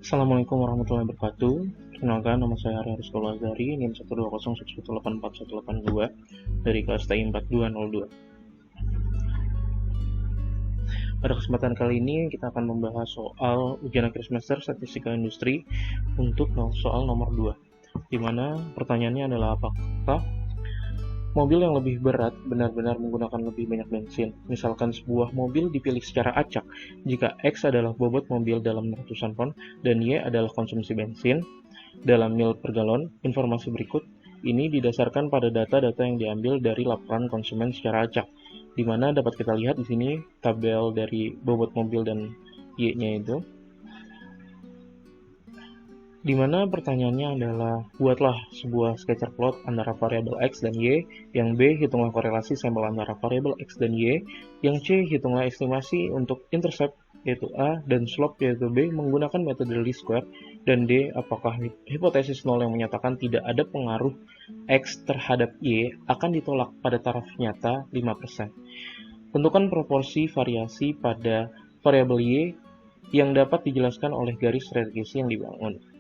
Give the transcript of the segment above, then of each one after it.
Assalamualaikum warahmatullahi wabarakatuh. Perkenalkan, nama saya Hari Rizko Lazari, NIM 12011184182 dari kelas TI 4202. Pada kesempatan kali ini kita akan membahas soal ujian akhir semester statistika industri untuk soal nomor 2, di mana pertanyaannya adalah apakah mobil yang lebih berat benar-benar menggunakan lebih banyak bensin. Misalkan sebuah mobil dipilih secara acak jika X adalah bobot mobil dalam ratusan ton dan Y adalah konsumsi bensin dalam mil per galon. Informasi berikut ini didasarkan pada data-data yang diambil dari laporan konsumen secara acak, di mana dapat kita lihat di sini tabel dari bobot mobil dan Y-nya itu. Di mana pertanyaannya adalah, buatlah sebuah scatter plot antara variabel X dan Y, yang B hitunglah korelasi sampel antara variabel X dan Y, yang C hitunglah estimasi untuk intercept yaitu A dan slope yaitu B menggunakan metode least square, dan D apakah hipotesis nol yang menyatakan tidak ada pengaruh X terhadap Y akan ditolak pada taraf nyata 5%. Tentukan proporsi variasi pada variabel Y yang dapat dijelaskan oleh garis regresi yang dibangun.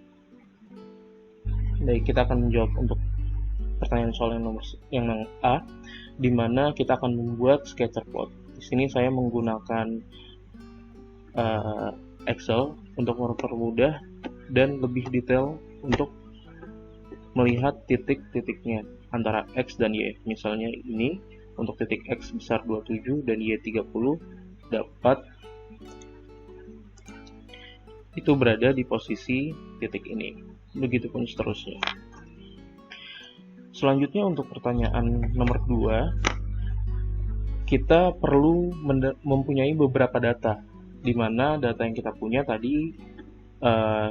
Baik, kita akan menjawab untuk pertanyaan soal yang A, di mana kita akan membuat scatter plot. Di sini saya menggunakan Excel untuk mempermudah dan lebih detail untuk melihat titik-titiknya antara X dan Y. Misalnya ini untuk titik X besar 27 dan Y 30 dapat itu berada di posisi titik ini. Begitupun seterusnya. Selanjutnya untuk pertanyaan nomor 2, kita perlu mempunyai beberapa data, di mana data yang kita punya tadi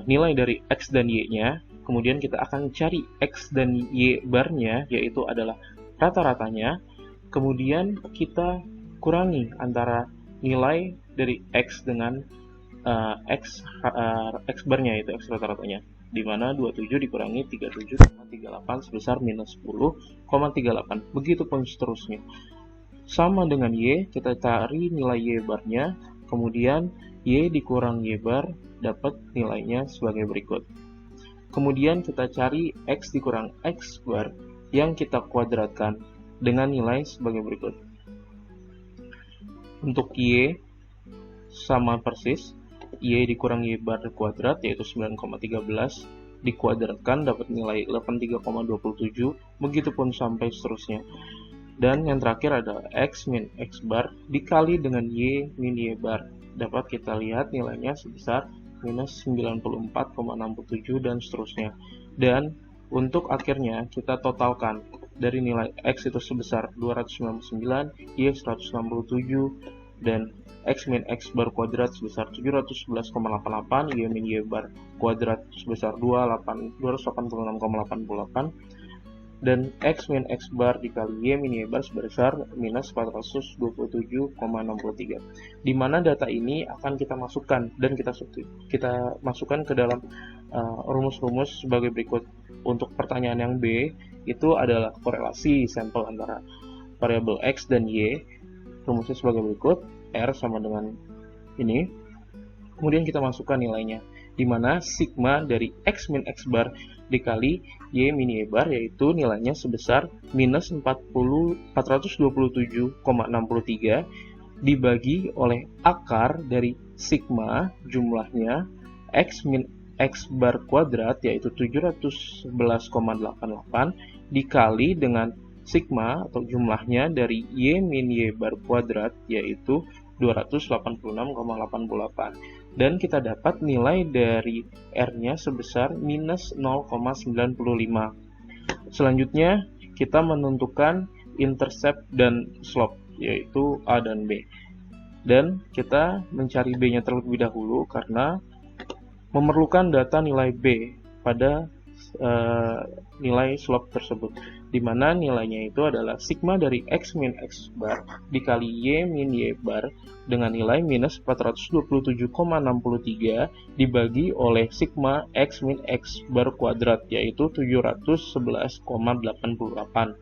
nilai dari X dan Y-nya, kemudian kita akan cari X dan Y barnya, yaitu adalah rata-ratanya, kemudian kita kurangi antara nilai dari X dengan X barnya, yaitu X rata-ratanya, di mana 27 dikurangi 37,38 sebesar minus 10,38. Begitupun seterusnya. Sama dengan Y, kita cari nilai Y barnya, kemudian Y dikurang Y bar dapat nilainya sebagai berikut. Kemudian kita cari X dikurang X bar yang kita kuadratkan dengan nilai sebagai berikut. Untuk Y sama persis, Y dikurang Y bar kuadrat yaitu 9,13 dikuadratkan dapat nilai 83,27, begitupun sampai seterusnya. Dan yang terakhir ada X min X bar dikali dengan Y min Y bar, dapat kita lihat nilainya sebesar minus 94,67 dan seterusnya. Dan untuk akhirnya kita totalkan dari nilai X itu sebesar 299, Y 167, dan X min X bar kuadrat sebesar 711,88, Y min Y bar kuadrat sebesar 286,88, dan X min X bar dikali Y min Y bar sebesar minus 427,63. Di mana data ini akan kita masukkan dan kita masukkan ke dalam rumus-rumus sebagai berikut. Untuk pertanyaan yang B, itu adalah korelasi sampel antara variabel X dan Y. Rumusnya sebagai berikut, R sama dengan ini, kemudian kita masukkan nilainya, di mana sigma dari X min X bar dikali Y min Y bar, yaitu nilainya sebesar minus 427,63 dibagi oleh akar dari sigma jumlahnya X min X bar kuadrat, yaitu 711,88 dikali dengan sigma atau jumlahnya dari Y min Y bar kuadrat, yaitu 286,88, dan kita dapat nilai dari R-nya sebesar minus 0,95. Selanjutnya kita menentukan intercept dan slope, yaitu A dan B, dan kita mencari B-nya terlebih dahulu karena memerlukan data nilai B pada nilai slope tersebut, di mana nilainya itu adalah sigma dari X min X bar dikali Y min Y bar dengan nilai minus 427,63 dibagi oleh sigma X min X bar kuadrat, yaitu 711,88.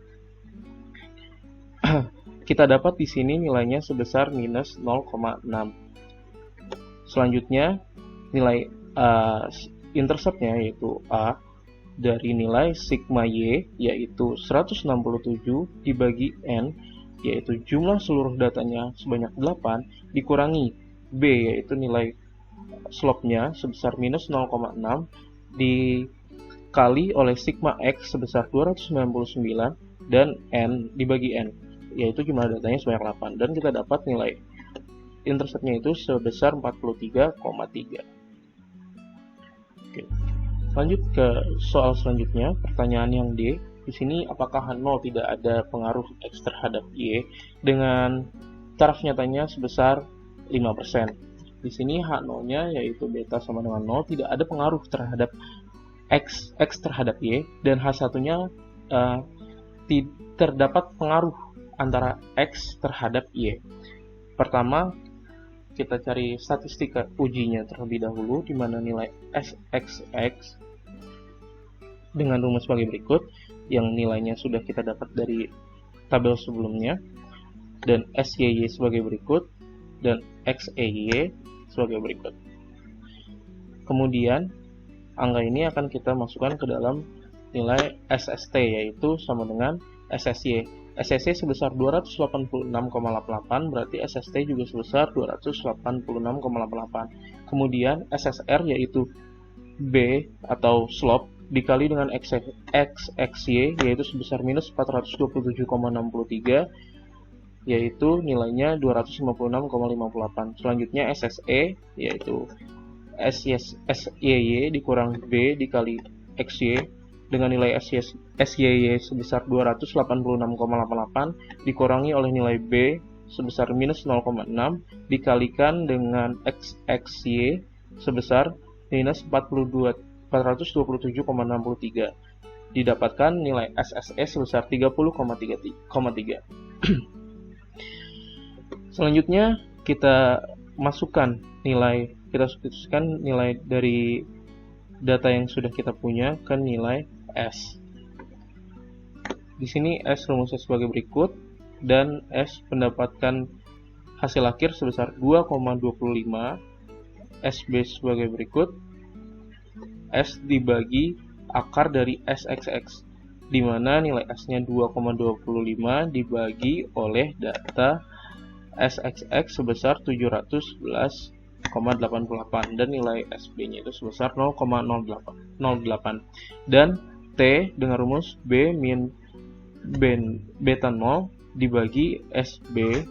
Kita dapat di sini nilainya sebesar minus 0,6. Selanjutnya nilai interceptnya yaitu A dari nilai sigma Y yaitu 167 dibagi N yaitu jumlah seluruh datanya sebanyak 8 dikurangi B yaitu nilai slope-nya sebesar minus 0,6 dikali oleh sigma X sebesar 299 dan N dibagi N yaitu jumlah datanya sebanyak 8 dan kita dapat nilai interceptnya itu sebesar 43,3. Oke. Lanjut ke soal selanjutnya, pertanyaan yang D. Di sini apakah H0 tidak ada pengaruh X terhadap Y dengan taraf nyatanya sebesar 5%. Di sini H0-nya yaitu beta sama dengan 0 tidak ada pengaruh terhadap X terhadap Y dan H1-nya terdapat pengaruh antara X terhadap Y. Pertama, kita cari statistik ujinya terlebih dahulu, di mana nilai SXX dengan rumus sebagai berikut, yang nilainya sudah kita dapat dari tabel sebelumnya, dan SYY sebagai berikut, dan XEY sebagai berikut. Kemudian, angka ini akan kita masukkan ke dalam nilai SST, yaitu sama dengan SSY. SSY sebesar 286,88, berarti SST juga sebesar 286,88. Kemudian SSR yaitu B atau slope dikali dengan XXY yaitu sebesar minus 427,63 yaitu nilainya 256,58. Selanjutnya SSE yaitu SYY dikurang B dikali XY dengan nilai SYY sebesar 286,88 dikurangi oleh nilai B sebesar minus 0,6 dikalikan dengan XXY sebesar minus 427,63 didapatkan nilai SSE sebesar 30,3. Selanjutnya kita substitusikan nilai dari data yang sudah kita punya ke nilai S. Di sini S rumusnya sebagai berikut dan S mendapatkan hasil akhir sebesar 2,25. SB sebagai berikut. S dibagi akar dari SXX, di mana nilai S-nya 2,25 dibagi oleh data SXX sebesar 711,88 dan nilai SB-nya itu sebesar 0,08 dan T dengan rumus B min beta 0 dibagi SB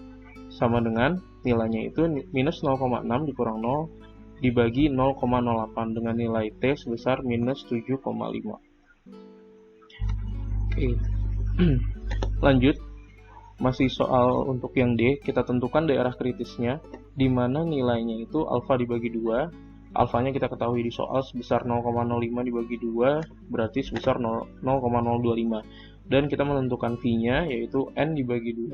sama dengan nilainya itu minus 0,6 dikurang 0 dibagi 0,08 dengan nilai T sebesar minus 7,5. Oke. Lanjut, masih soal untuk yang D, kita tentukan daerah kritisnya di mana nilainya itu alfa dibagi 2. Alfanya kita ketahui di soal sebesar 0,05 dibagi 2 berarti sebesar 0,025 dan kita menentukan V-nya yaitu N dibagi 2.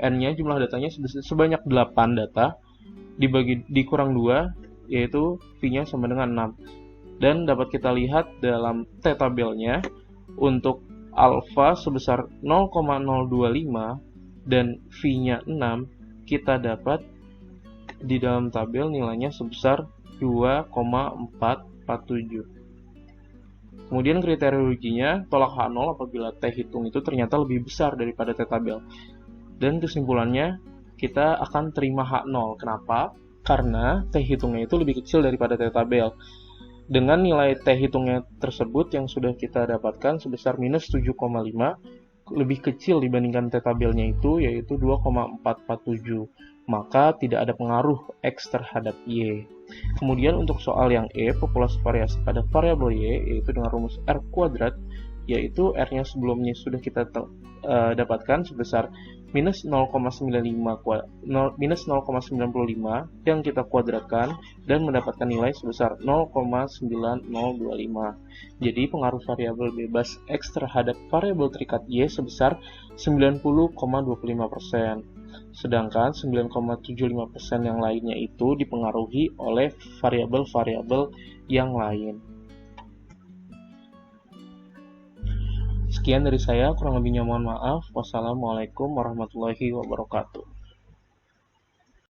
N-nya jumlah datanya sebanyak 8 data dikurang 2 yaitu V-nya sama dengan 6 dan dapat kita lihat dalam T-tabelnya untuk alfa sebesar 0,025 dan V-nya 6 kita dapat di dalam tabel nilainya sebesar 2,447. Kemudian kriteria ujinya tolak H0 apabila T hitung itu ternyata lebih besar daripada T tabel. Dan kesimpulannya kita akan terima H0. Kenapa? Karena T hitungnya itu lebih kecil daripada T tabel. Dengan nilai T hitungnya tersebut yang sudah kita dapatkan sebesar minus 7,5 lebih kecil dibandingkan T tabelnya itu yaitu 2,447. Maka tidak ada pengaruh X terhadap Y. Kemudian untuk soal yang E, populasi variasi pada variabel Y yaitu dengan rumus R kuadrat, yaitu R-nya sebelumnya sudah kita dapatkan sebesar minus 0,95 yang kita kuadratkan dan mendapatkan nilai sebesar 0,9025. Jadi pengaruh variabel bebas X terhadap variabel terikat Y sebesar 90,25%. Sedangkan 9,75% yang lainnya itu dipengaruhi oleh variabel-variabel yang lain. Sekian dari saya, kurang lebihnya mohon maaf. Wassalamualaikum warahmatullahi wabarakatuh.